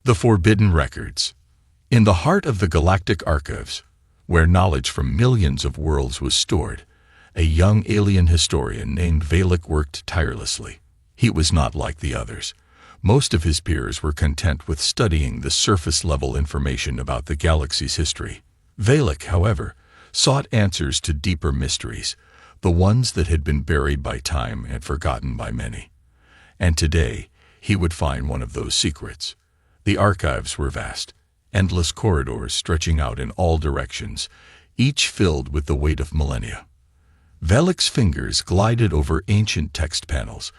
The Forbidden Records. In the heart of the galactic archives, where knowledge from millions of worlds was stored, a young alien historian named Valek worked tirelessly. He was not like the others. Most of his peers were content with studying the surface-level information about the galaxy's history. Valek, however, sought answers to deeper mysteries, the ones that had been buried by time and forgotten by many. And today, he would find one of those secrets. The archives were vast, endless corridors stretching out in all directions, each filled with the weight of millennia. Valek's fingers glided over ancient text panels,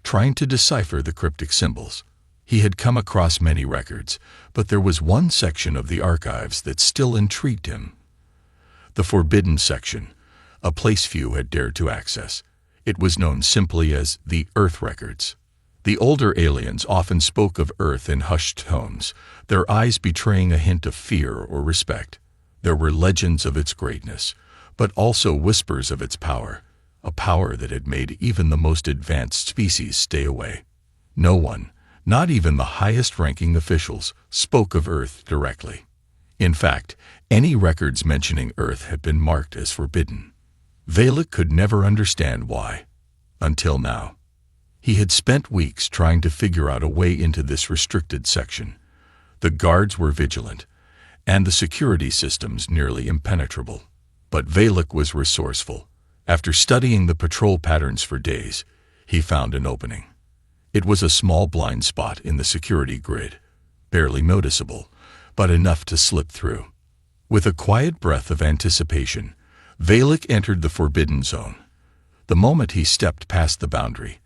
trying to decipher the cryptic symbols. He had come across many records, but there was one section of the archives that still intrigued him. The Forbidden Section, a place few had dared to access. It was known simply as the Earth Records. The older aliens often spoke of Earth in hushed tones, their eyes betraying a hint of fear or respect. There were legends of its greatness, but also whispers of its power, a power that had made even the most advanced species stay away. No one, not even the highest-ranking officials, spoke of Earth directly. In fact, any records mentioning Earth had been marked as forbidden. Valek could never understand why. Until now. He had spent weeks trying to figure out a way into this restricted section. The guards were vigilant, and the security systems nearly impenetrable. But Valek was resourceful. After studying the patrol patterns for days, he found an opening. It was a small blind spot in the security grid, barely noticeable, but enough to slip through. With a quiet breath of anticipation, Valek entered the Forbidden Zone. The moment he stepped past the boundary,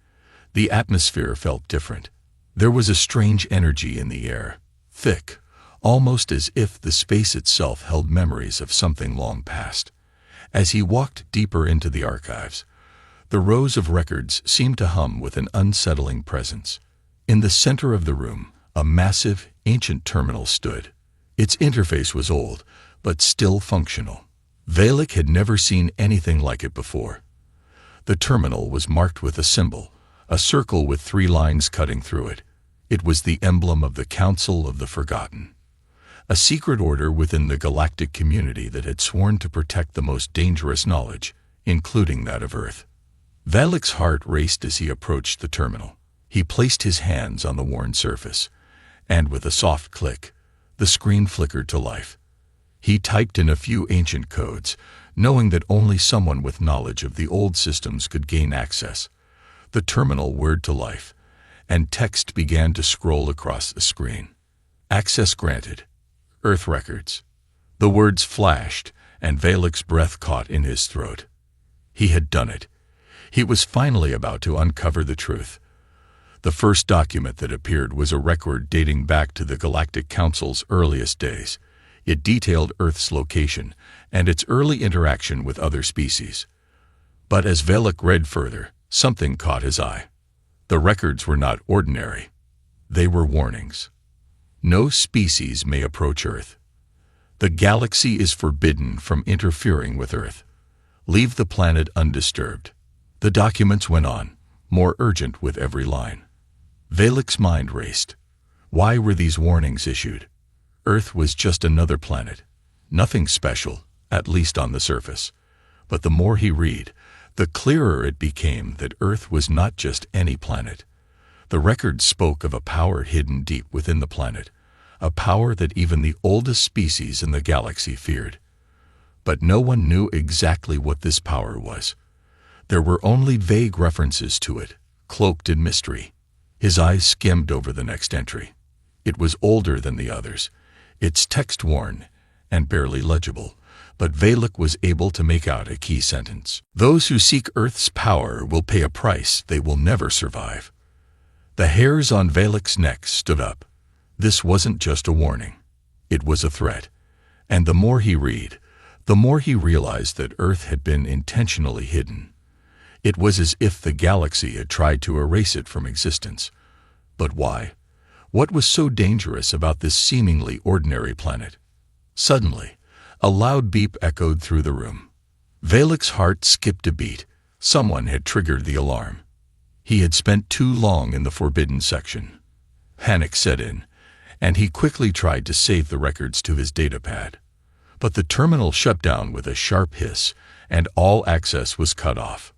the atmosphere felt different. There was a strange energy in the air, thick, almost as if the space itself held memories of something long past. As he walked deeper into the archives, the rows of records seemed to hum with an unsettling presence. In the center of the room, a massive, ancient terminal stood. Its interface was old, but still functional. Valek had never seen anything like it before. The terminal was marked with a symbol, a circle with 3 lines cutting through it. It was the emblem of the Council of the Forgotten, a secret order within the galactic community that had sworn to protect the most dangerous knowledge, including that of Earth. Valek's heart raced as he approached the terminal. He placed his hands on the worn surface, and with a soft click, the screen flickered to life. He typed in a few ancient codes, knowing that only someone with knowledge of the old systems could gain access. The terminal whirred to life, and text began to scroll across the screen. Access granted. Earth Records. The words flashed, and Valek's breath caught in his throat. He had done it. He was finally about to uncover the truth. The first document that appeared was a record dating back to the Galactic Council's earliest days. It detailed Earth's location and its early interaction with other species. But as Valek read further, something caught his eye. The records were not ordinary. They were warnings. No species may approach Earth. The galaxy is forbidden from interfering with Earth. Leave the planet undisturbed. The documents went on, more urgent with every line. Valek's mind raced. Why were these warnings issued? Earth was just another planet. Nothing special, at least on the surface. But the more he read, the clearer it became that Earth was not just any planet. The records spoke of a power hidden deep within the planet, a power that even the oldest species in the galaxy feared. But no one knew exactly what this power was. There were only vague references to it, cloaked in mystery. His eyes skimmed over the next entry. It was older than the others, its text worn and barely legible, but Valek was able to make out a key sentence. Those who seek Earth's power will pay a price they will never survive. The hairs on Valek's neck stood up. This wasn't just a warning. It was a threat. And the more he read, the more he realized that Earth had been intentionally hidden. It was as if the galaxy had tried to erase it from existence. But why? What was so dangerous about this seemingly ordinary planet? Suddenly, a loud beep echoed through the room. Valek's heart skipped a beat. Someone had triggered the alarm. He had spent too long in the Forbidden Section. Panic set in, and he quickly tried to save the records to his datapad. But the terminal shut down with a sharp hiss, and all access was cut off.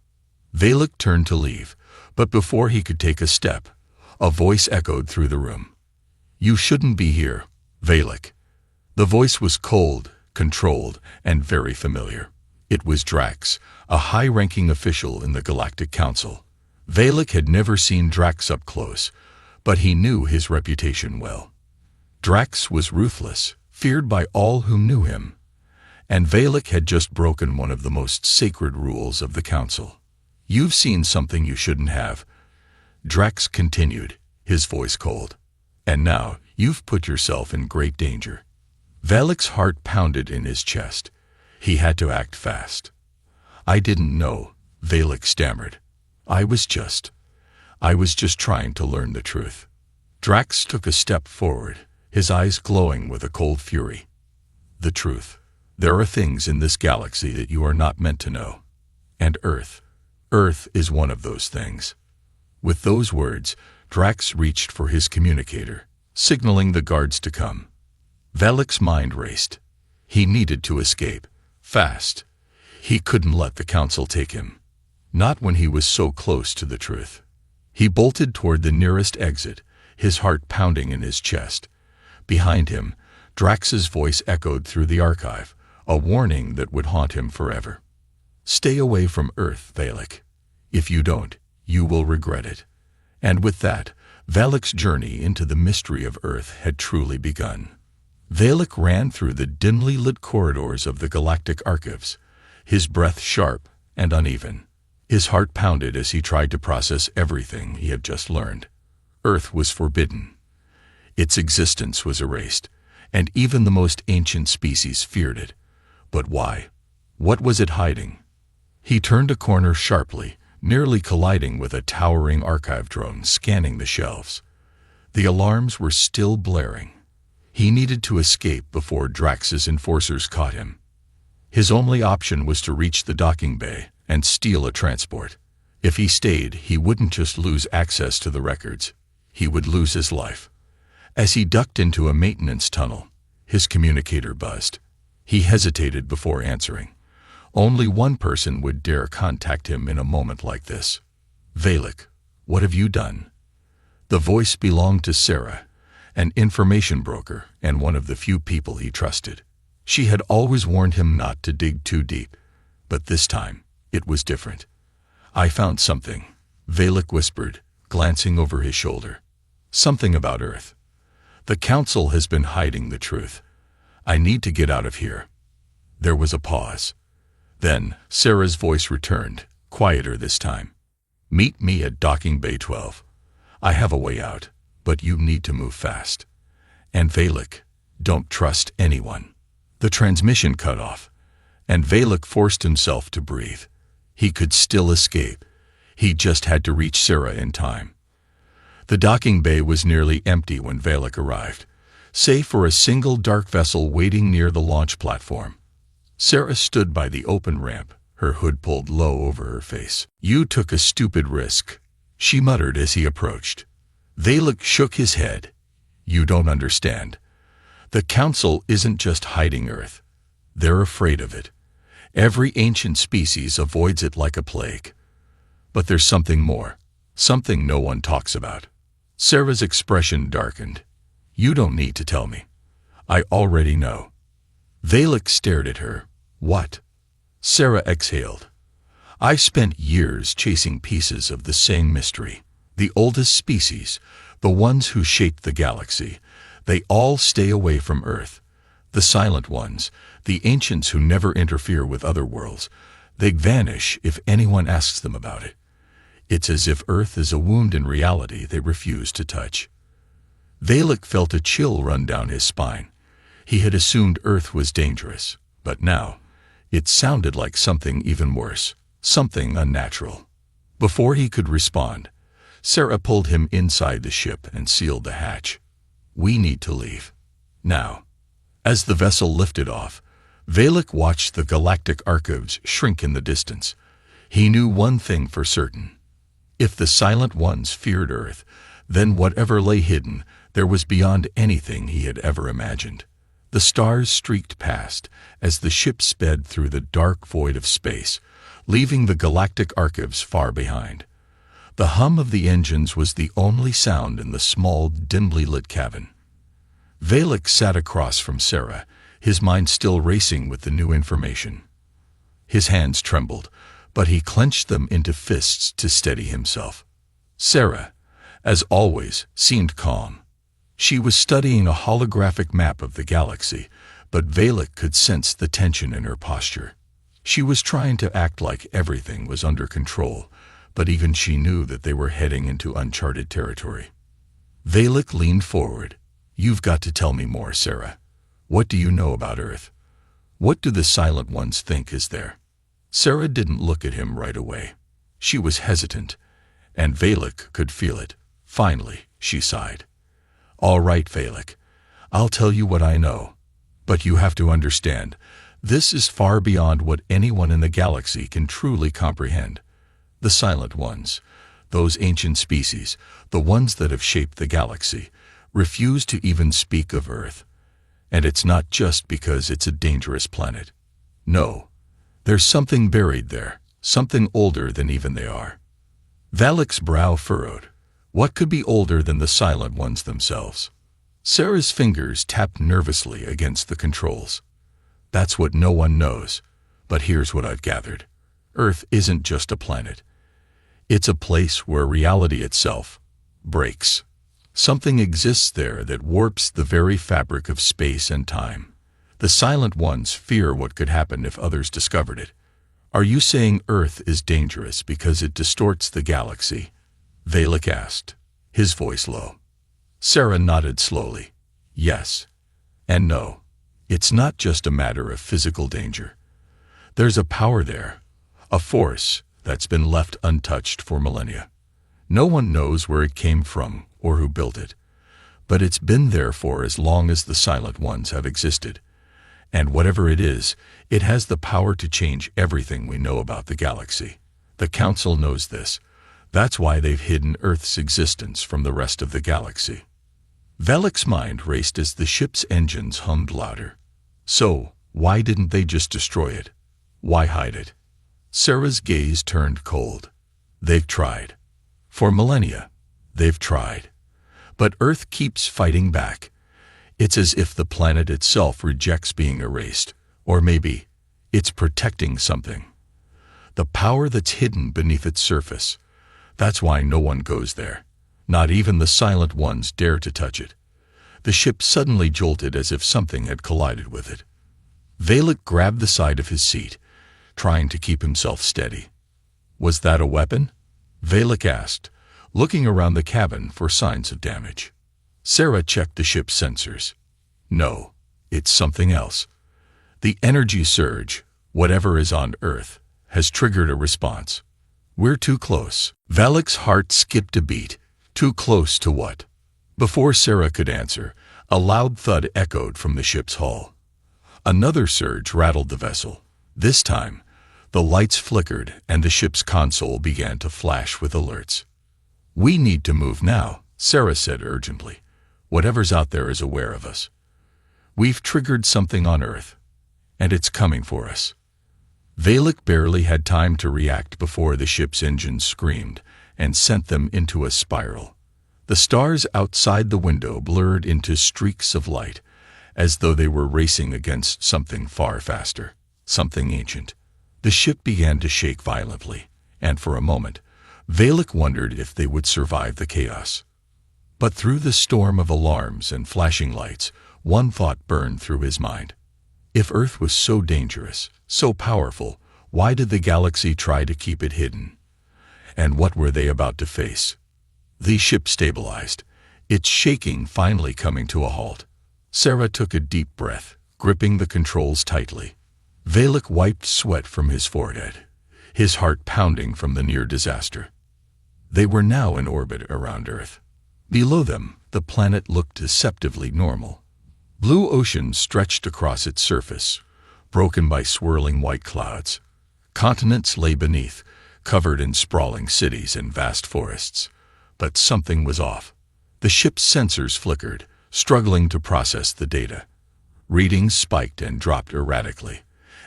Valak turned to leave, but before he could take a step, a voice echoed through the room. "You shouldn't be here, Valak." The voice was cold, controlled, and very familiar. It was Drax, a high-ranking official in the Galactic Council. Valak had never seen Drax up close, but he knew his reputation well. Drax was ruthless, feared by all who knew him, and Valak had just broken one of the most sacred rules of the Council. "You've seen something you shouldn't have," Drax continued, his voice cold. "And now you've put yourself in great danger." Valak's heart pounded in his chest. He had to act fast. "I didn't know," Valak stammered. I was just trying to learn the truth." Drax took a step forward, his eyes glowing with a cold fury. "The truth. There are things in this galaxy that you are not meant to know. And Earth is one of those things." With those words, Drax reached for his communicator, signaling the guards to come. Valak's mind raced. He needed to escape, fast. He couldn't let the Council take him. Not when he was so close to the truth. He bolted toward the nearest exit, his heart pounding in his chest. Behind him, Drax's voice echoed through the archive, a warning that would haunt him forever. "Stay away from Earth, Valak. If you don't, you will regret it." And with that, Valak's journey into the mystery of Earth had truly begun. Valak ran through the dimly lit corridors of the Galactic Archives, his breath sharp and uneven. His heart pounded as he tried to process everything he had just learned. Earth was forbidden. Its existence was erased, and even the most ancient species feared it. But why? What was it hiding? He turned a corner sharply, nearly colliding with a towering archive drone scanning the shelves. The alarms were still blaring. He needed to escape before Drax's enforcers caught him. His only option was to reach the docking bay and steal a transport. If he stayed, he wouldn't just lose access to the records. He would lose his life. As he ducked into a maintenance tunnel, his communicator buzzed. He hesitated before answering. Only one person would dare contact him in a moment like this. "Valak, what have you done?" The voice belonged to Sarah, an information broker and one of the few people he trusted. She had always warned him not to dig too deep, but this time it was different. "I found something," Valak whispered, glancing over his shoulder. "Something about Earth. The Council has been hiding the truth. I need to get out of here." There was a pause. Then Sarah's voice returned, quieter this time. "Meet me at Docking Bay 12. I have a way out, but you need to move fast. And Valak, don't trust anyone." The transmission cut off, and Valak forced himself to breathe. He could still escape. He just had to reach Sarah in time. The docking bay was nearly empty when Valak arrived, save for a single dark vessel waiting near the launch platform. Sarah stood by the open ramp, her hood pulled low over her face. "You took a stupid risk," she muttered as he approached. Valak shook his head. "You don't understand. The Council isn't just hiding Earth. They're afraid of it. Every ancient species avoids it like a plague. But there's something more, something no one talks about." Sarah's expression darkened. "You don't need to tell me. I already know." Valak stared at her. "What?" Sarah exhaled. "I've spent years chasing pieces of the same mystery. The oldest species, the ones who shaped the galaxy, they all stay away from Earth. The silent ones, the ancients who never interfere with other worlds, they vanish if anyone asks them about it. It's as if Earth is a wound in reality they refuse to touch." Valak felt a chill run down his spine. He had assumed Earth was dangerous, but now it sounded like something even worse, something unnatural. Before he could respond, Sarah pulled him inside the ship and sealed the hatch. "We need to leave. Now." As the vessel lifted off, Valak watched the galactic archives shrink in the distance. He knew one thing for certain. If the Silent Ones feared Earth, then whatever lay hidden, there was beyond anything he had ever imagined. The stars streaked past as the ship sped through the dark void of space, leaving the galactic archives far behind. The hum of the engines was the only sound in the small, dimly lit cabin. Valek sat across from Sarah, his mind still racing with the new information. His hands trembled, but he clenched them into fists to steady himself. Sarah, as always, seemed calm. She was studying a holographic map of the galaxy, but Valek could sense the tension in her posture. She was trying to act like everything was under control, but even she knew that they were heading into uncharted territory. Valek leaned forward. "You've got to tell me more, Sarah. What do you know about Earth? What do the Silent Ones think is there?" Sarah didn't look at him right away. She was hesitant, and Valek could feel it. Finally, she sighed. "All right, Valek, I'll tell you what I know. But you have to understand, this is far beyond what anyone in the galaxy can truly comprehend. The Silent Ones, those ancient species, the ones that have shaped the galaxy, refuse to even speak of Earth. And it's not just because it's a dangerous planet. No, there's something buried there, something older than even they are." Valek's brow furrowed. What could be older than the Silent Ones themselves? Sarah's fingers tapped nervously against the controls. "That's what no one knows, but here's what I've gathered. Earth isn't just a planet. It's a place where reality itself breaks. Something exists there that warps the very fabric of space and time. The Silent Ones fear what could happen if others discovered it. Are you saying Earth is dangerous because it distorts the galaxy?" Valek asked, his voice low. Sarah nodded slowly. "Yes and no. It's not just a matter of physical danger. There's a power there, a force that's been left untouched for millennia. No one knows where it came from or who built it, but it's been there for as long as the Silent Ones have existed. And whatever it is, it has the power to change everything we know about the galaxy. The Council knows this. That's why they've hidden Earth's existence from the rest of the galaxy." Valek's mind raced as the ship's engines hummed louder. So, why didn't they just destroy it? Why hide it? Sarah's gaze turned cold. "They've tried. For millennia, they've tried. But Earth keeps fighting back. It's as if the planet itself rejects being erased, or maybe it's protecting something. The power that's hidden beneath its surface. That's why no one goes there. Not even the Silent Ones dare to touch it." The ship suddenly jolted as if something had collided with it. Valek grabbed the side of his seat, trying to keep himself steady. "Was that a weapon?" Valek asked, looking around the cabin for signs of damage. Sarah checked the ship's sensors. "No, it's something else. The energy surge, whatever is on Earth, has triggered a response. We're too close." Valek's heart skipped a beat. Too close to what? Before Sarah could answer, a loud thud echoed from the ship's hull. Another surge rattled the vessel. This time, the lights flickered and the ship's console began to flash with alerts. "We need to move now," Sarah said urgently. "Whatever's out there is aware of us. We've triggered something on Earth, and it's coming for us." Valek barely had time to react before the ship's engines screamed and sent them into a spiral. The stars outside the window blurred into streaks of light, as though they were racing against something far faster, something ancient. The ship began to shake violently, and for a moment, Valek wondered if they would survive the chaos. But through the storm of alarms and flashing lights, one thought burned through his mind. If Earth was so dangerous, so powerful, why did the galaxy try to keep it hidden? And what were they about to face? The ship stabilized, its shaking finally coming to a halt. Sarah took a deep breath, gripping the controls tightly. Valek wiped sweat from his forehead, his heart pounding from the near disaster. They were now in orbit around Earth. Below them, the planet looked deceptively normal. Blue oceans stretched across its surface, broken by swirling white clouds. Continents lay beneath, covered in sprawling cities and vast forests. But something was off. The ship's sensors flickered, struggling to process the data. Readings spiked and dropped erratically,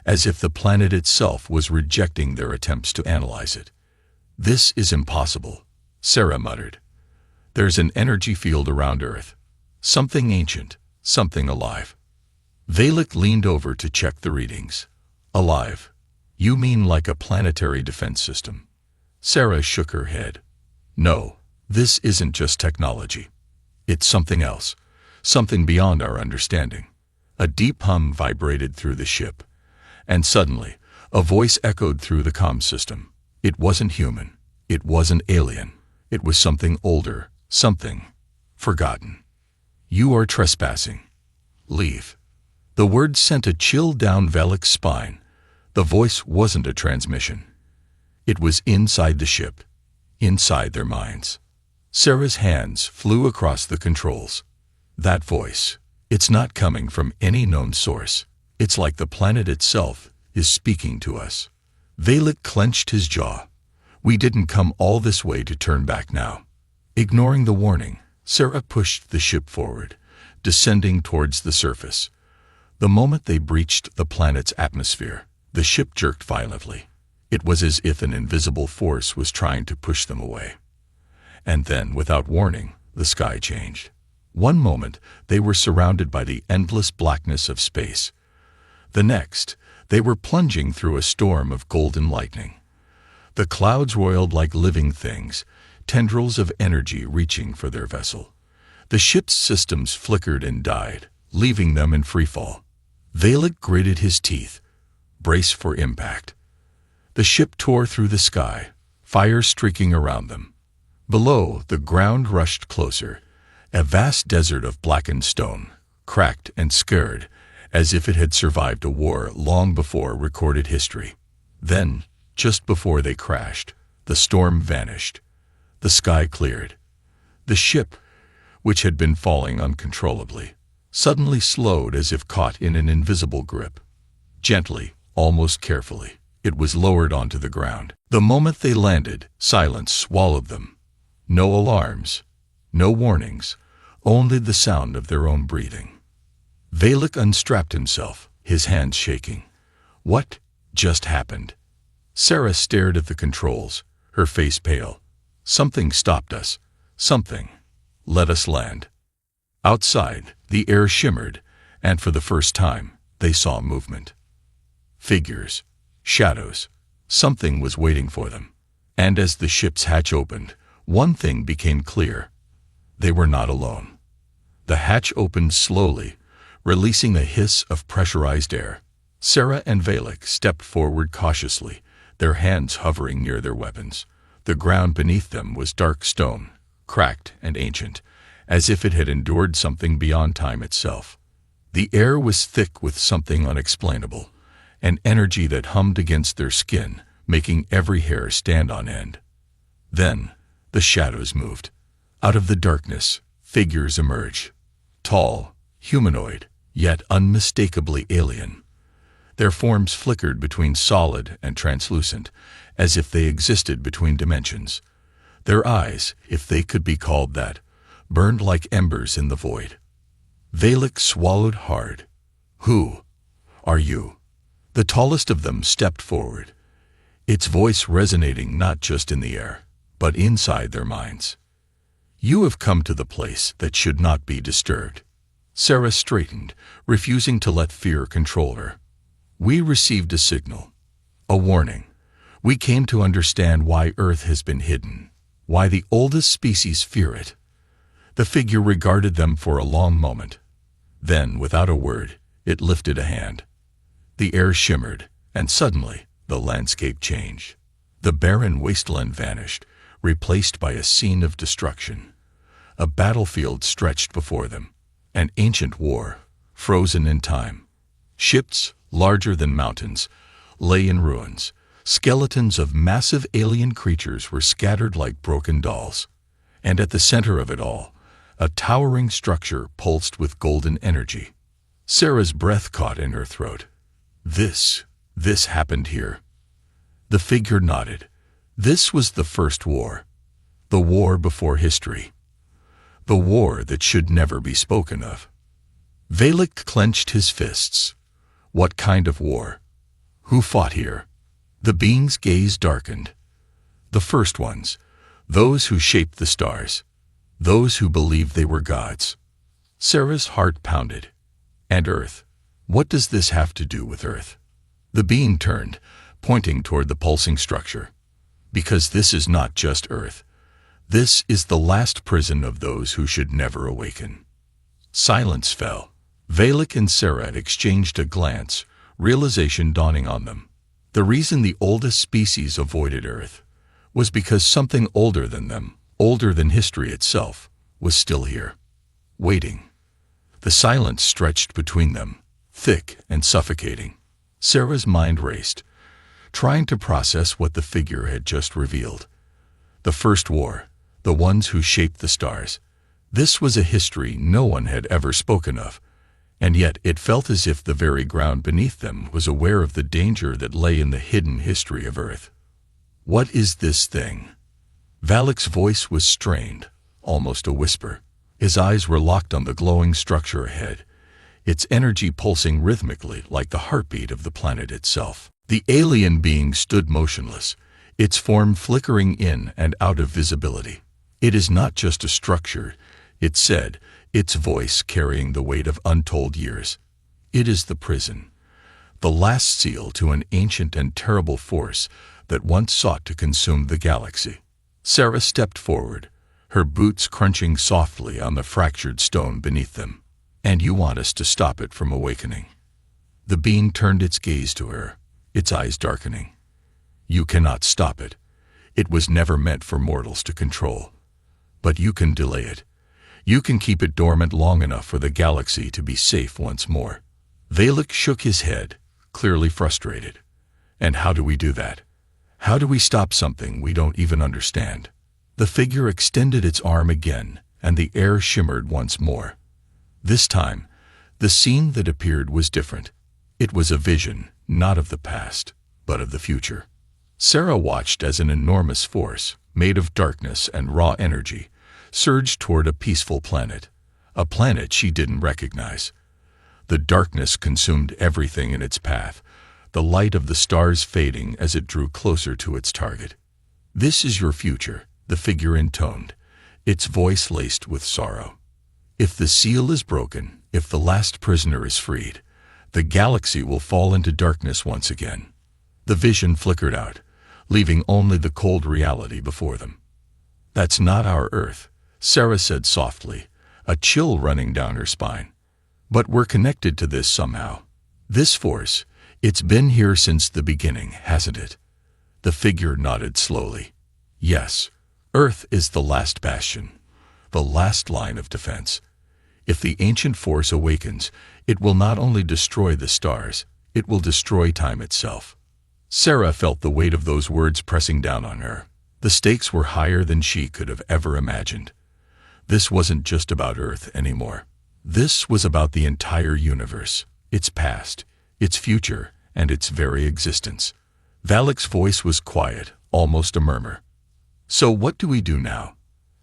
as if the planet itself was rejecting their attempts to analyze it. "This is impossible," Sarah muttered. "There's an energy field around Earth. Something ancient, something alive." Valek leaned over to check the readings. "Alive? You mean like a planetary defense system?" Sarah shook her head. "No, this isn't just technology. It's something else, something beyond our understanding." A deep hum vibrated through the ship, and suddenly, a voice echoed through the comm system. It wasn't human. It wasn't alien. It was something older, something forgotten. "You are trespassing. Leave." The words sent a chill down Valek's spine. The voice wasn't a transmission. It was inside the ship, inside their minds. Sarah's hands flew across the controls. That voice, it's not coming from any known source. It's like the planet itself is speaking to us. Valek clenched his jaw. We didn't come all this way to turn back now. Ignoring the warning, Sarah pushed the ship forward, descending towards the surface. The moment they breached the planet's atmosphere, the ship jerked violently. It was as if an invisible force was trying to push them away. And then, without warning, the sky changed. One moment, they were surrounded by the endless blackness of space. The next, they were plunging through a storm of golden lightning. The clouds roiled like living things, tendrils of energy reaching for their vessel. The ship's systems flickered and died, leaving them in freefall. Valek gritted his teeth. Brace for impact. The ship tore through the sky, fire streaking around them. Below, the ground rushed closer, a vast desert of blackened stone, cracked and scarred, as if it had survived a war long before recorded history. Then, just before they crashed, the storm vanished. The sky cleared. The ship, which had been falling uncontrollably, suddenly slowed as if caught in an invisible grip. Gently, almost carefully, it was lowered onto the ground. The moment they landed, silence swallowed them. No alarms, no warnings, only the sound of their own breathing. Valek unstrapped himself, his hands shaking. What just happened? Sarah stared at the controls, her face pale. Something stopped us. Something. Let us land. Outside, the air shimmered, and for the first time, they saw movement. Figures. Shadows. Something was waiting for them. And as the ship's hatch opened, one thing became clear. They were not alone. The hatch opened slowly, releasing a hiss of pressurized air. Sarah and Valek stepped forward cautiously, their hands hovering near their weapons. The ground beneath them was dark stone, cracked and ancient, as if it had endured something beyond time itself. The air was thick with something unexplainable, an energy that hummed against their skin, making every hair stand on end. Then, the shadows moved. Out of the darkness, figures emerged. Tall, humanoid, yet unmistakably alien. Their forms flickered between solid and translucent, as if they existed between dimensions. Their eyes, if they could be called that, burned like embers in the void. Valek swallowed hard. "Who are you?" The tallest of them stepped forward, its voice resonating not just in the air, but inside their minds. "You have come to the place that should not be disturbed." Sarah straightened, refusing to let fear control her. "We received a signal, a warning. We came to understand why Earth has been hidden, why the oldest species fear it." The figure regarded them for a long moment. Then, without a word, it lifted a hand. The air shimmered, and suddenly, the landscape changed. The barren wasteland vanished, replaced by a scene of destruction. A battlefield stretched before them, an ancient war, frozen in time. Ships, larger than mountains, lay in ruins. Skeletons of massive alien creatures were scattered like broken dolls. And at the center of it all, a towering structure pulsed with golden energy. Sarah's breath caught in her throat. This happened here." The figure nodded. "This was the first war. The war before history. the war that should never be spoken of. Valak clenched his fists. What kind of war? Who fought here? The being's gaze darkened. The first ones, those who shaped the stars, those who believed they were gods. Sarah's heart pounded. And Earth? What does this have to do with Earth? The being turned, pointing toward the pulsing structure. Because this is not just Earth. This is the last prison of those who should never awaken. Silence fell. Valak and Sarah exchanged a glance, realization dawning on them. The reason the oldest species avoided Earth was because something older than them, older than history itself, was still here, waiting. The silence stretched between them, thick and suffocating. Sarah's mind raced, trying to process what the figure had just revealed. The first war, the ones who shaped the stars. This was a history no one had ever spoken of, and yet it felt as if the very ground beneath them was aware of the danger that lay in the hidden history of Earth. What is this thing? Valak's voice was strained, almost a whisper. His eyes were locked on the glowing structure ahead, its energy pulsing rhythmically like the heartbeat of the planet itself. The alien being stood motionless, its form flickering in and out of visibility. It is not just a structure, it said, its voice carrying the weight of untold years. It is the prison, the last seal to an ancient and terrible force that once sought to consume the galaxy. Sarah stepped forward, her boots crunching softly on the fractured stone beneath them. And you want us to stop it from awakening? The being turned its gaze to her, its eyes darkening. You cannot stop it. It was never meant for mortals to control. But you can delay it. You can keep it dormant long enough for the galaxy to be safe once more. Valak shook his head, clearly frustrated. And how do we do that? How do we stop something we don't even understand? The figure extended its arm again, and the air shimmered once more. This time, the scene that appeared was different. It was a vision, not of the past, but of the future. Sarah watched as an enormous force, made of darkness and raw energy, surged toward a peaceful planet, a planet she didn't recognize. The darkness consumed everything in its path, the light of the stars fading as it drew closer to its target. This is your future, the figure intoned, its voice laced with sorrow. If the seal is broken, if the last prisoner is freed, the galaxy will fall into darkness once again. The vision flickered out, leaving only the cold reality before them. That's not our Earth, Sarah said softly, a chill running down her spine. But we're connected to this somehow. This force, it's been here since the beginning, hasn't it? The figure nodded slowly. Yes, Earth is the last bastion, the last line of defense. If the ancient force awakens, it will not only destroy the stars, it will destroy time itself. Sarah felt the weight of those words pressing down on her. The stakes were higher than she could have ever imagined. This wasn't just about Earth anymore. This was about the entire universe, its past, its future, and its very existence. Valak's voice was quiet, almost a murmur. So what do we do now?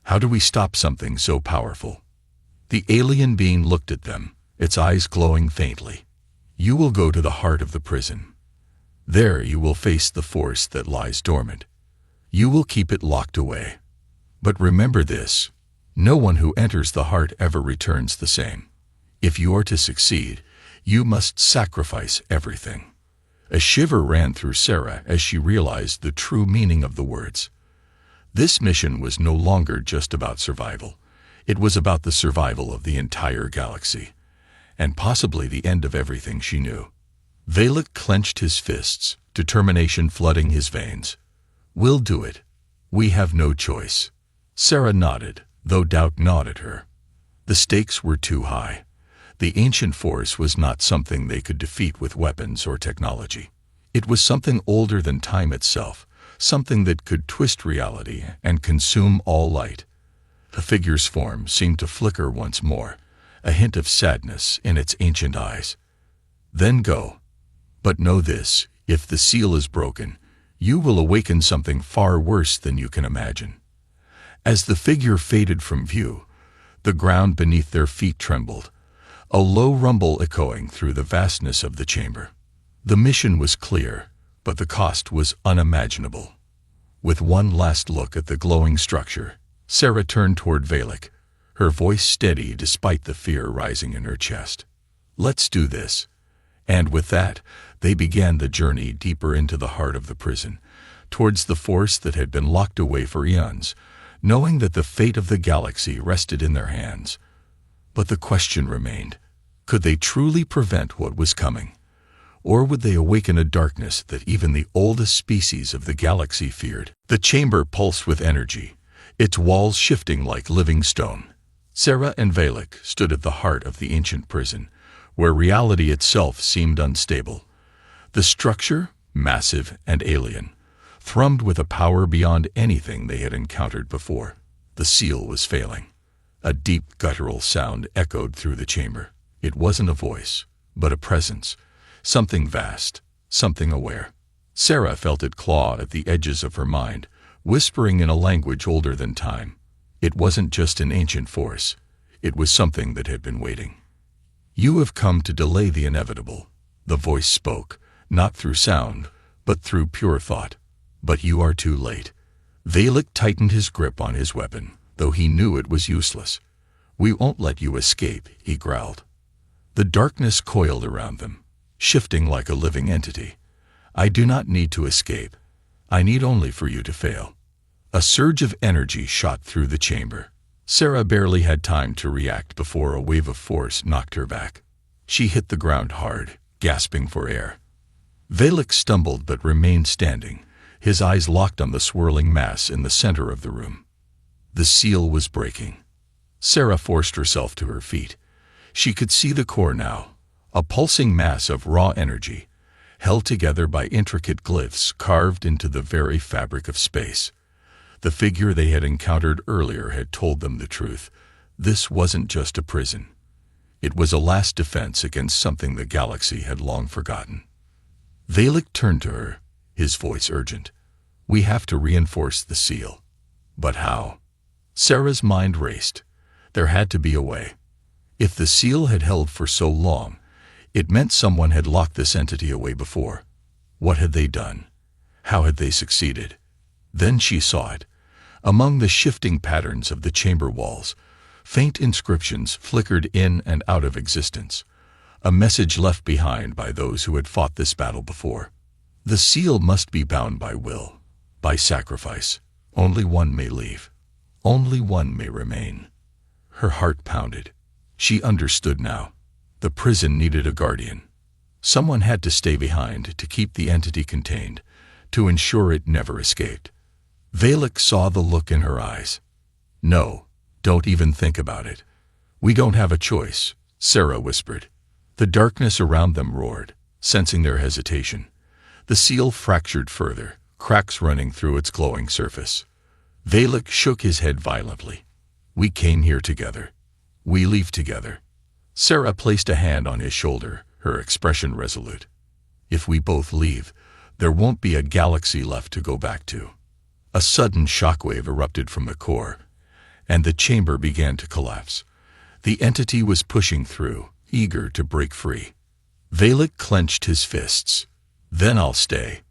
How do we stop something so powerful? The alien being looked at them, its eyes glowing faintly. You will go to the heart of the prison. There you will face the force that lies dormant. You will keep it locked away. But remember this, no one who enters the heart ever returns the same. If you are to succeed, you must sacrifice everything. A shiver ran through Sarah as she realized the true meaning of the words. This mission was no longer just about survival. It was about the survival of the entire galaxy, and possibly the end of everything she knew. Valak clenched his fists, determination flooding his veins. We'll do it. We have no choice. Sarah nodded, though doubt gnawed at her. The stakes were too high. The ancient force was not something they could defeat with weapons or technology. It was something older than time itself, something that could twist reality and consume all light. The figure's form seemed to flicker once more, a hint of sadness in its ancient eyes. Then go. But know this, if the seal is broken, you will awaken something far worse than you can imagine. As the figure faded from view, The ground beneath their feet trembled, a low rumble echoing through the vastness of the chamber. The mission was clear, but the cost was unimaginable. With one last look at the glowing structure, Sarah turned toward Valak, her voice steady despite the fear rising in her chest. "Let's do this." And with that, they began the journey deeper into the heart of the prison, towards the force that had been locked away for eons, knowing that the fate of the galaxy rested in their hands. But the question remained, could they truly prevent what was coming? Or would they awaken a darkness that even the oldest species of the galaxy feared? The chamber pulsed with energy, its walls shifting like living stone. Sarah and Valak stood at the heart of the ancient prison, where reality itself seemed unstable. The structure, massive and alien, thrummed with a power beyond anything they had encountered before. The seal was failing. A deep guttural sound echoed through the chamber. It wasn't a voice, but a presence, something vast, something aware. Sarah felt it claw at the edges of her mind, whispering in a language older than time. It wasn't just an ancient force. It was something that had been waiting. "You have come to delay the inevitable," the voice spoke, not through sound, but through pure thought. "But you are too late." Valak tightened his grip on his weapon, though he knew it was useless. "We won't let you escape," he growled. The darkness coiled around them, shifting like a living entity. "I do not need to escape. I need only for you to fail." A surge of energy shot through the chamber. Sarah barely had time to react before a wave of force knocked her back. She hit the ground hard, gasping for air. Valak stumbled but remained standing, his eyes locked on the swirling mass in the center of the room. The seal was breaking. Sarah forced herself to her feet. She could see the core now, a pulsing mass of raw energy, held together by intricate glyphs carved into the very fabric of space. The figure they had encountered earlier had told them the truth. This wasn't just a prison. It was a last defense against something the galaxy had long forgotten. Valak turned to her, his voice urgent. "We have to reinforce the seal." But how? Sarah's mind raced. There had to be a way. If the seal had held for so long, it meant someone had locked this entity away before. What had they done? How had they succeeded? Then she saw it. Among the shifting patterns of the chamber walls, faint inscriptions flickered in and out of existence, a message left behind by those who had fought this battle before. The seal must be bound by will, by sacrifice. Only one may leave. Only one may remain. Her heart pounded. She understood now. The prison needed a guardian. Someone had to stay behind to keep the entity contained, to ensure it never escaped. Valak saw the look in her eyes. "No, don't even think about it. We don't have a choice," Sarah whispered. The darkness around them roared, sensing their hesitation. The seal fractured further, cracks running through its glowing surface. Valak shook his head violently. "We came here together. We leave together." Sarah placed a hand on his shoulder, her expression resolute. "If we both leave, there won't be a galaxy left to go back to." A sudden shockwave erupted from the core, and the chamber began to collapse. The entity was pushing through, eager to break free. Valak clenched his fists. "Then I'll stay."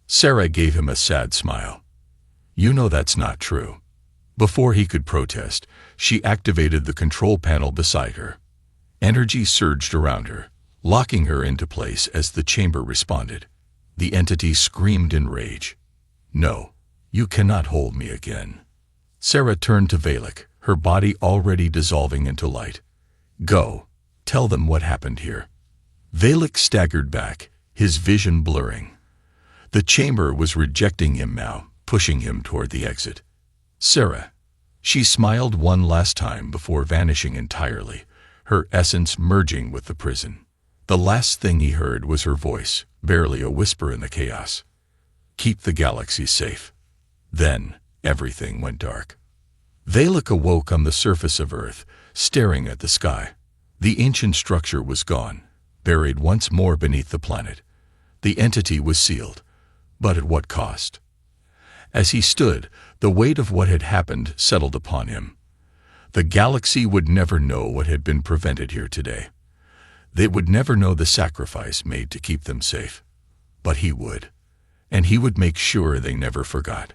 Sarah gave him a sad smile. "You know that's not true." Before he could protest, she activated the control panel beside her. Energy surged around her, locking her into place as the chamber responded. The entity screamed in rage. "No, you cannot hold me again." Sarah turned to Valak, her body already dissolving into light. "Go. Tell them what happened here." Valak staggered back, his vision blurring. The chamber was rejecting him now, pushing him toward the exit. "Sarah." She smiled one last time before vanishing entirely, her essence merging with the prison. The last thing he heard was her voice, barely a whisper in the chaos. "Keep the galaxy safe." Then everything went dark. Valak awoke on the surface of Earth, staring at the sky. The ancient structure was gone, buried once more beneath the planet. The entity was sealed, but at what cost? As he stood, the weight of what had happened settled upon him. The galaxy would never know what had been prevented here today. They would never know the sacrifice made to keep them safe. But he would, and he would make sure they never forgot.